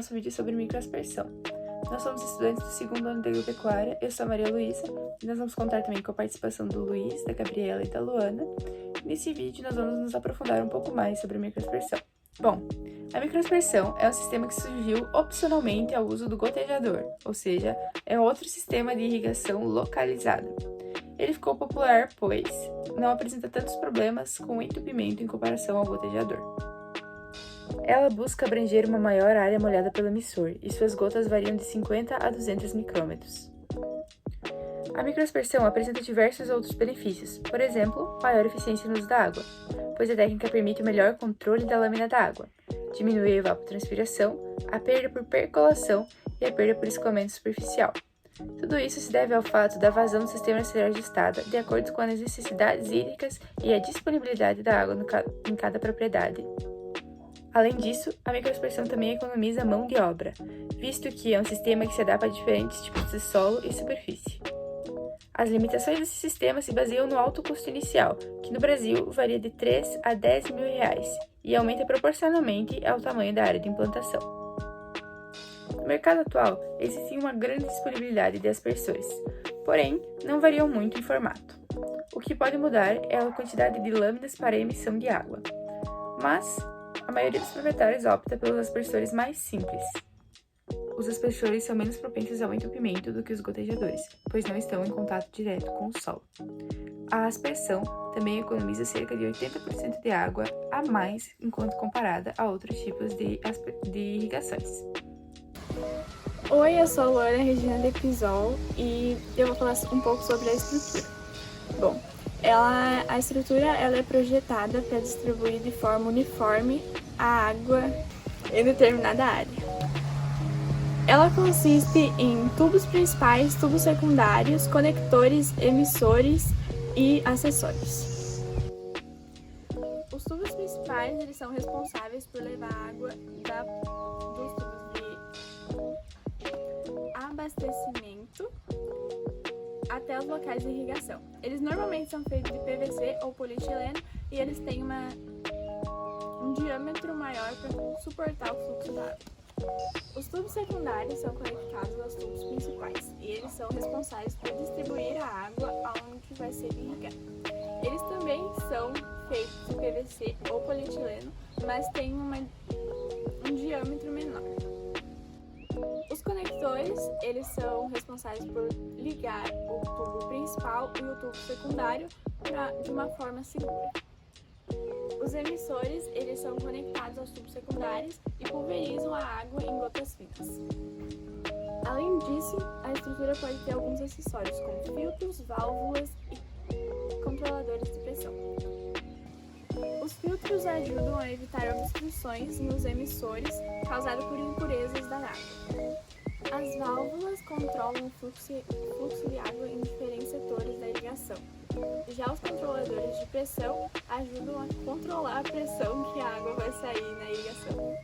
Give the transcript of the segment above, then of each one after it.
nosso vídeo sobre microaspersão. Nós somos estudantes do segundo ano de agropecuária, eu sou a Maria Luísa, e nós vamos contar também com a participação do Luiz, da Gabriela e da Luana. Nesse vídeo nós vamos nos aprofundar um pouco mais sobre a microaspersão. Bom, a microaspersão é um sistema que surgiu opcionalmente ao uso do gotejador, ou seja, é outro sistema de irrigação localizado. Ele ficou popular pois não apresenta tantos problemas com o entupimento em comparação ao gotejador. Ela busca abranger uma maior área molhada pelo emissor, e suas gotas variam de 50 a 200 micrômetros. A microaspersão apresenta diversos outros benefícios, por exemplo, maior eficiência no uso da água, pois a técnica permite o melhor controle da lâmina da água, diminui a evapotranspiração, a perda por percolação e a perda por escoamento superficial. Tudo isso se deve ao fato da vazão do sistema ser ajustada de acordo com as necessidades hídricas e a disponibilidade da água em cada propriedade. Além disso, a microaspersão também economiza mão de obra, visto que é um sistema que se adapta a diferentes tipos de solo e superfície. As limitações desse sistema se baseiam no alto custo inicial, que no Brasil varia de 3 a 10 mil reais e aumenta proporcionalmente ao tamanho da área de implantação. No mercado atual, existe uma grande disponibilidade de aspersores, porém, não variam muito em formato. O que pode mudar é a quantidade de lâminas para a emissão de água, mas a maioria dos proprietários opta pelos aspersores mais simples. Os aspersores são menos propensos ao entupimento do que os gotejadores, pois não estão em contato direto com o solo. A aspersão também economiza cerca de 80% de água a mais enquanto comparada a outros tipos de irrigações. Oi, eu sou a Luana Regina de Pisol e eu vou falar um pouco sobre a estrutura. Bom, a estrutura ela é projetada para distribuir de forma uniforme a água em determinada área. Ela consiste em tubos principais, tubos secundários, conectores, emissores e acessórios. Os tubos principais eles são responsáveis por levar água dos tubos de abastecimento até os locais de irrigação. Eles normalmente são feitos de PVC ou polietileno e eles têm um diâmetro maior para suportar o fluxo da água. Os tubos secundários são conectados aos tubos principais e eles são responsáveis por distribuir a água aonde vai ser irrigada. Eles também são feitos de PVC ou polietileno, mas têm um diâmetro menor. Os conectores, eles são responsáveis por ligar o tubo principal e o tubo secundário de uma forma segura. Os emissores, eles são conectados aos tubos secundários e pulverizam a água em gotas finas. Além disso, a estrutura pode ter alguns acessórios, como filtros, válvulas e controladores de pressão. Os filtros ajudam a evitar obstruções nos emissores causadas por impurezas da água. As válvulas controlam o fluxo de água em diferentes setores da irrigação. Já os controladores de pressão ajudam a controlar a pressão que a água vai sair na irrigação.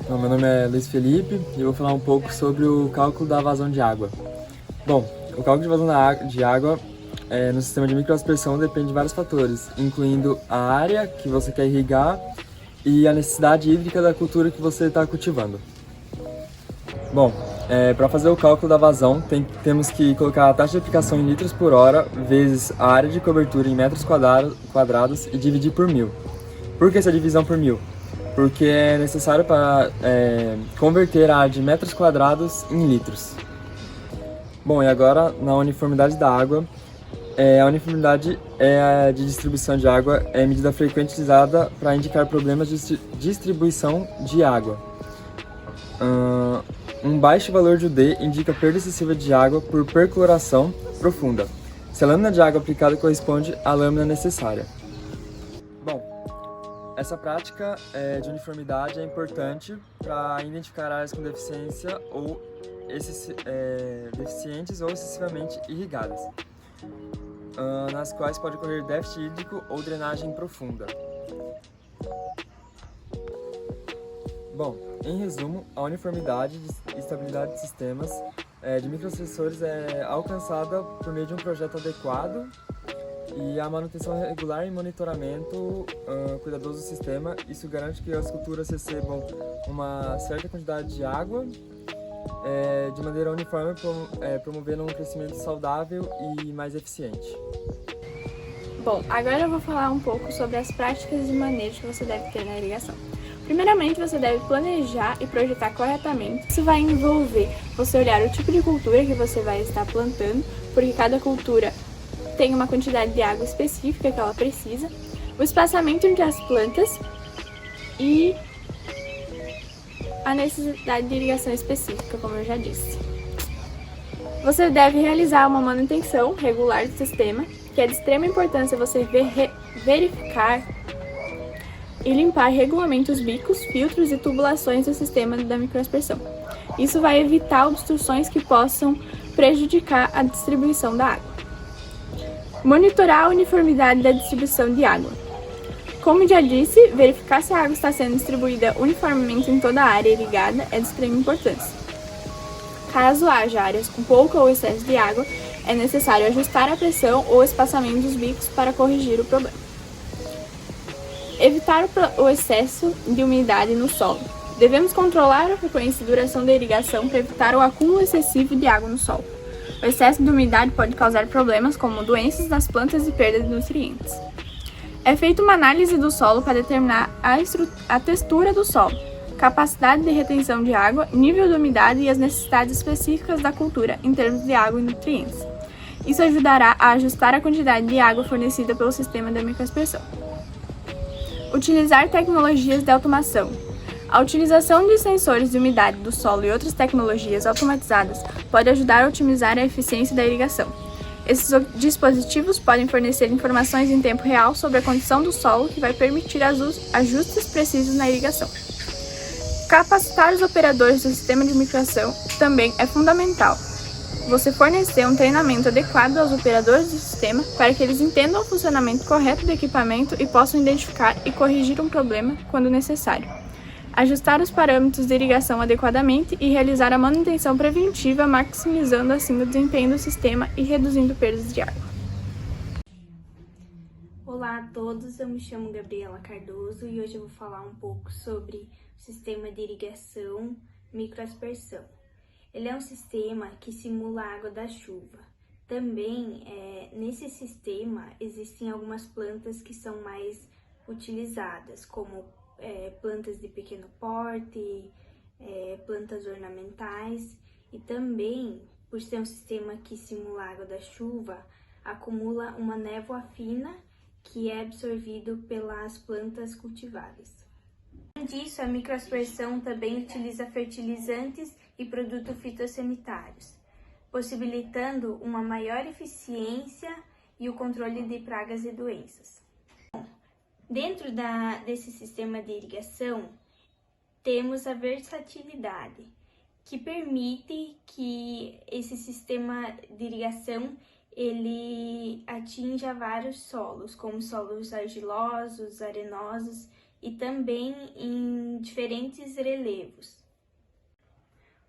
Bom, meu nome é Luiz Felipe e eu vou falar um pouco sobre o cálculo da vazão de água. Bom, o cálculo de vazão de água no sistema de microaspersão depende de vários fatores, incluindo a área que você quer irrigar e a necessidade hídrica da cultura que você está cultivando. Bom, para fazer o cálculo da vazão, temos que colocar a taxa de aplicação em litros por hora vezes a área de cobertura em metros quadrados e dividir por 1000. Por que essa divisão por 1000? Porque é necessário para converter a área de metros quadrados em litros. Bom, e agora na uniformidade da água, a uniformidade de distribuição de água é medida frequente utilizada para indicar problemas de distribuição de água. Um baixo valor de UD indica perda excessiva de água por percloração profunda, se a lâmina de água aplicada corresponde à lâmina necessária. Bom, essa prática de uniformidade é importante para identificar áreas com deficiência ou deficientes ou excessivamente irrigadas, nas quais pode ocorrer déficit hídrico ou drenagem profunda. Bom, em resumo, a uniformidade e estabilidade de sistemas de microaspersores é alcançada por meio de um projeto adequado E a manutenção regular e monitoramento cuidadoso do sistema, isso garante que as culturas recebam uma certa quantidade de água de maneira uniforme, promovendo um crescimento saudável e mais eficiente. Bom, agora eu vou falar um pouco sobre as práticas de manejo que você deve ter na irrigação. Primeiramente, você deve planejar e projetar corretamente. Isso vai envolver você olhar o tipo de cultura que você vai estar plantando, porque cada cultura tem uma quantidade de água específica que ela precisa, o espaçamento entre as plantas e a necessidade de irrigação específica, como eu já disse. Você deve realizar uma manutenção regular do sistema, que é de extrema importância você verificar e limpar regularmente os bicos, filtros e tubulações do sistema da microaspersão. Isso vai evitar obstruções que possam prejudicar a distribuição da água. Monitorar a uniformidade da distribuição de água. Como já disse, verificar se a água está sendo distribuída uniformemente em toda a área irrigada é de extrema importância. Caso haja áreas com pouco ou excesso de água, é necessário ajustar a pressão ou espaçamento dos bicos para corrigir o problema. Evitar o excesso de umidade no solo. Devemos controlar a frequência e duração da irrigação para evitar o acúmulo excessivo de água no solo. O excesso de umidade pode causar problemas como doenças das plantas e perda de nutrientes. É feita uma análise do solo para determinar a textura do solo, capacidade de retenção de água, nível de umidade e as necessidades específicas da cultura em termos de água e nutrientes. Isso ajudará a ajustar a quantidade de água fornecida pelo sistema da microaspersão. Utilizar tecnologias de automação. A utilização de sensores de umidade do solo e outras tecnologias automatizadas pode ajudar a otimizar a eficiência da irrigação. Esses dispositivos podem fornecer informações em tempo real sobre a condição do solo, que vai permitir ajustes precisos na irrigação. Capacitar os operadores do sistema de microação também é fundamental. Você fornecer um treinamento adequado aos operadores do sistema para que eles entendam o funcionamento correto do equipamento e possam identificar e corrigir um problema quando necessário. Ajustar os parâmetros de irrigação adequadamente e realizar a manutenção preventiva, maximizando assim o desempenho do sistema e reduzindo perdas de água. Olá a todos, eu me chamo Gabriela Cardoso e hoje eu vou falar um pouco sobre o sistema de irrigação microaspersão. Ele é um sistema que simula a água da chuva. Também, nesse sistema, existem algumas plantas que são mais utilizadas, como plantas de pequeno porte, plantas ornamentais, e também, por ser um sistema que simula a água da chuva, acumula uma névoa fina que é absorvido pelas plantas cultivadas. Além disso, a microaspersão também utiliza fertilizantes e produtos fitossanitários, possibilitando uma maior eficiência e o controle de pragas e doenças. Dentro desse sistema de irrigação, temos a versatilidade, que permite que esse sistema de irrigação ele atinja vários solos, como solos argilosos, arenosos e também em diferentes relevos.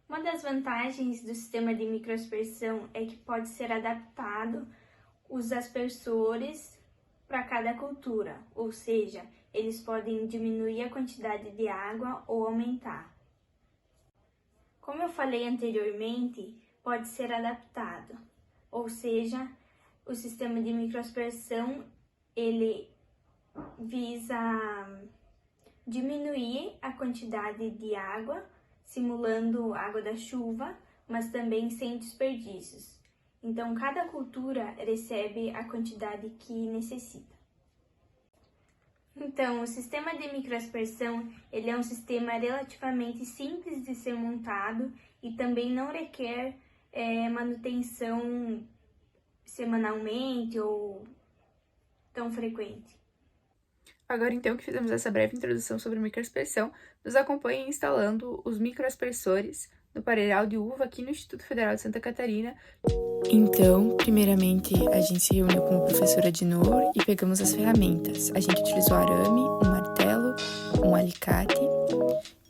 Uma das vantagens do sistema de microaspersão é que pode ser adaptado os aspersores para cada cultura, ou seja, eles podem diminuir a quantidade de água ou aumentar. Como eu falei anteriormente, pode ser adaptado, ou seja, o sistema de microaspersão ele visa diminuir a quantidade de água, simulando a água da chuva, mas também sem desperdícios. Então, cada cultura recebe a quantidade que necessita. Então, o sistema de microaspersão ele é um sistema relativamente simples de ser montado e também não requer manutenção semanalmente ou tão frequente. Agora, então, que fizemos essa breve introdução sobre microaspersão, nos acompanhem instalando os microaspersores no pareiral de uva aqui no Instituto Federal de Santa Catarina. Então, primeiramente, a gente se reuniu com a professora Dinor e pegamos as ferramentas. A gente utilizou arame, um martelo, um alicate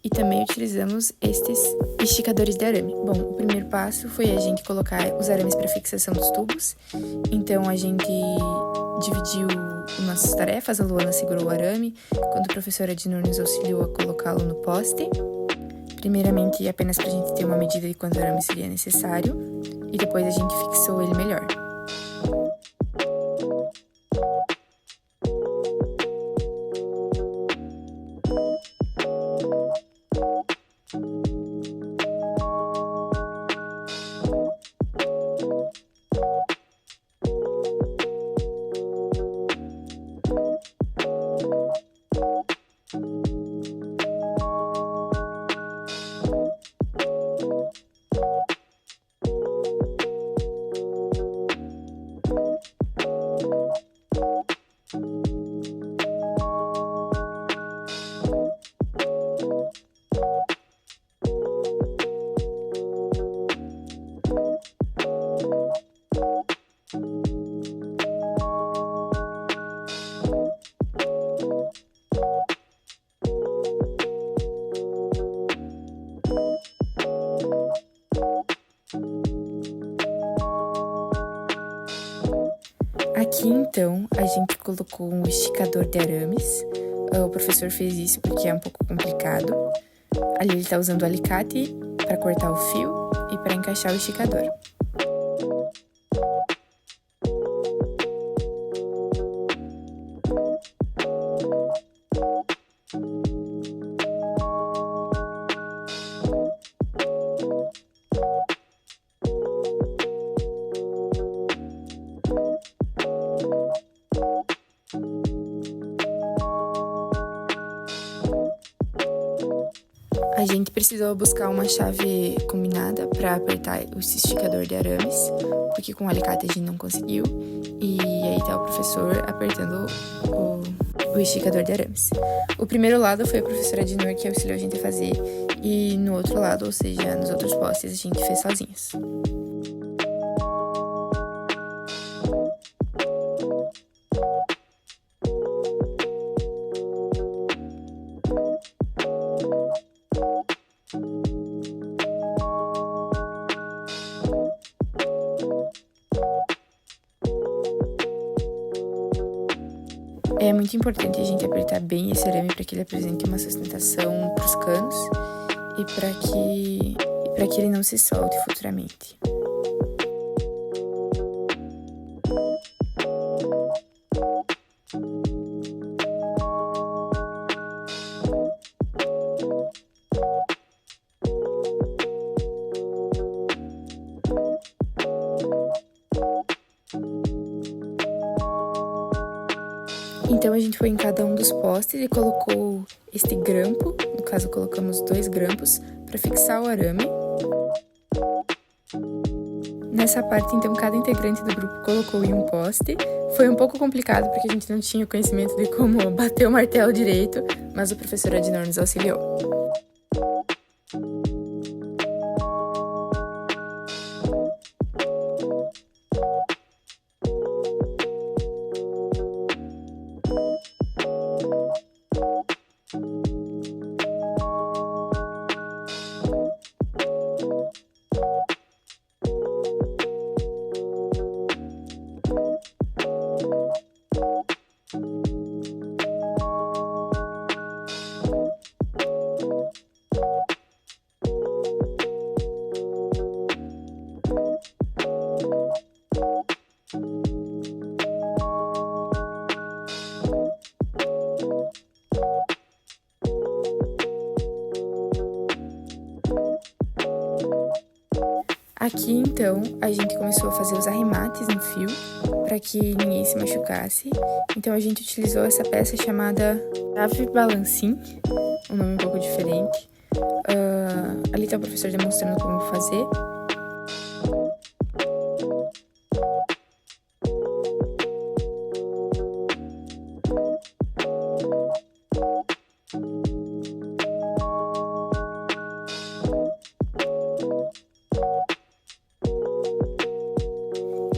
e também utilizamos estes esticadores de arame. Bom, o primeiro passo foi a gente colocar os arames para fixação dos tubos. Então a gente dividiu nossas tarefas, a Luana segurou o arame, quando a professora Ednur nos auxiliou a colocá-lo no poste. Primeiramente, apenas para a gente ter uma medida de quanto arame seria necessário, e depois a gente fixou ele melhor. Aqui, então, a gente colocou um esticador de arames. O professor fez isso porque é um pouco complicado. Ali ele está usando o alicate para cortar o fio e para encaixar o esticador. A gente precisou buscar uma chave combinada para apertar o esticador de arames, porque com o alicate a gente não conseguiu. E aí tá o professor apertando o esticador de arames. O primeiro lado foi a professora Ednur que auxiliou a gente a fazer, e no outro lado, ou seja, nos outros postes, a gente fez sozinhos. É muito importante a gente apertar bem esse arame para que ele apresente uma sustentação para os canos e para que ele não se solte futuramente. Então a gente foi em cada um dos postes e colocou este grampo, no caso colocamos 2 grampos, para fixar o arame. Nessa parte, então, cada integrante do grupo colocou em um poste. Foi um pouco complicado porque a gente não tinha conhecimento de como bater o martelo direito, mas o professor Ednur nos auxiliou. Aqui, então, a gente começou a fazer os arremates no fio para que ninguém se machucasse. Então, a gente utilizou essa peça chamada chave balancim, um nome um pouco diferente. Ali está o professor demonstrando como fazer.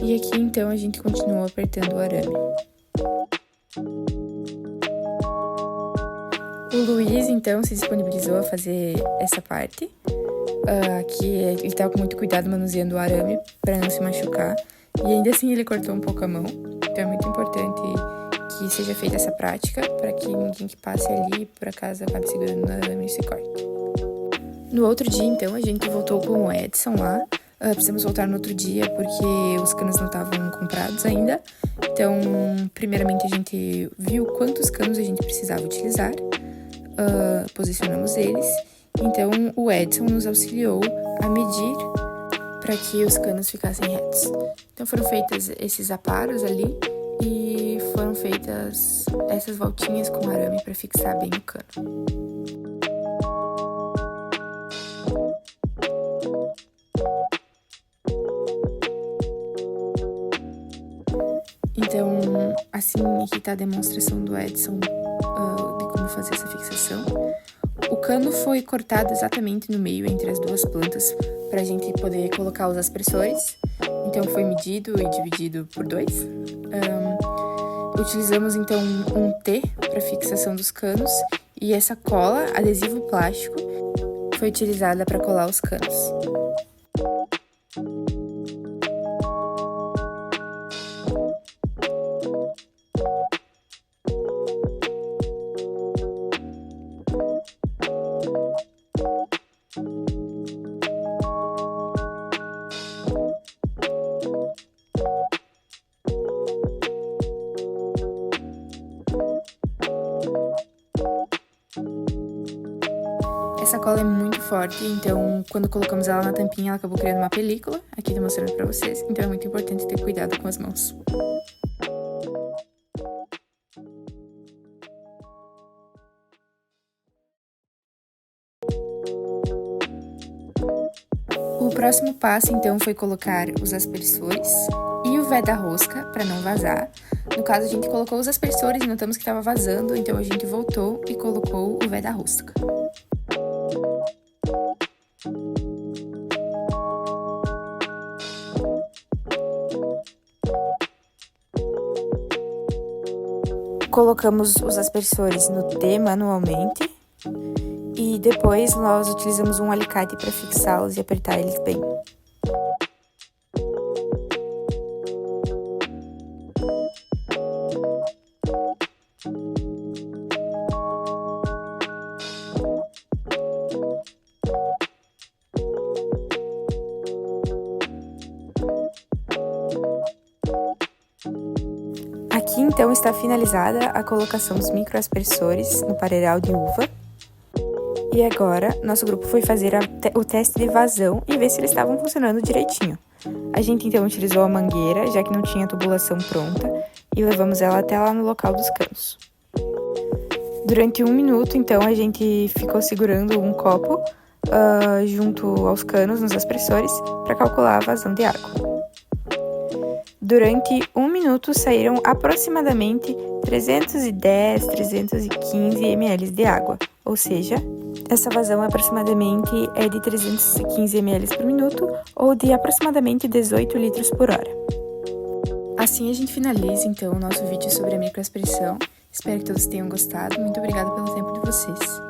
E aqui, então, a gente continua apertando o arame. O Luiz Luiz, então, se disponibilizou a fazer essa parte. Aqui ele estava com muito cuidado manuseando o arame para não se machucar. E ainda assim ele cortou um pouco a mão. Então é muito importante que seja feita essa prática para que ninguém que passe ali, por acaso, acabe segurando no arame e se corte. No outro dia, então, a gente voltou com o Edson lá. Precisamos voltar no outro dia porque os canos não estavam comprados ainda. Então, primeiramente a gente viu quantos canos a gente precisava utilizar. Posicionamos eles. Então, o Edson nos auxiliou a medir para que os canos ficassem retos. Então, foram feitos esses aparos ali e foram feitas essas voltinhas com arame para fixar bem o cano. Então, assim que está a demonstração do Edson de como fazer essa fixação. O cano foi cortado exatamente no meio entre as duas plantas para a gente poder colocar os aspersores. Então foi medido e dividido por 2. Utilizamos então um T para fixação dos canos e essa cola, adesivo plástico, foi utilizada para colar os canos. Essa cola é muito forte, então quando colocamos ela na tampinha, ela acabou criando uma película. Aqui tô mostrando pra vocês, então é muito importante ter cuidado com as mãos. O próximo passo, então, foi colocar os aspersores e o veda-rosca para não vazar. No caso, a gente colocou os aspersores e notamos que estava vazando, então a gente voltou e colocou o veda-rosca. Colocamos os aspersores no T manualmente e depois nós utilizamos um alicate para fixá-los e apertar eles bem. Aqui então está finalizada a colocação dos microaspersores no parreiral de uva. E agora, nosso grupo foi fazer o teste de vazão e ver se eles estavam funcionando direitinho. A gente então utilizou a mangueira, já que não tinha a tubulação pronta, e levamos ela até lá no local dos canos. Durante 1 minuto, então, a gente ficou segurando um copo junto aos canos, nos aspersores, para calcular a vazão de água. Durante 1 minuto, saíram aproximadamente 310, 315 ml de água, ou seja, essa vazão aproximadamente é de 315 ml por minuto ou de aproximadamente 18 litros por hora. Assim a gente finaliza então o nosso vídeo sobre a microaspersão. Espero que todos tenham gostado. Muito obrigada pelo tempo de vocês.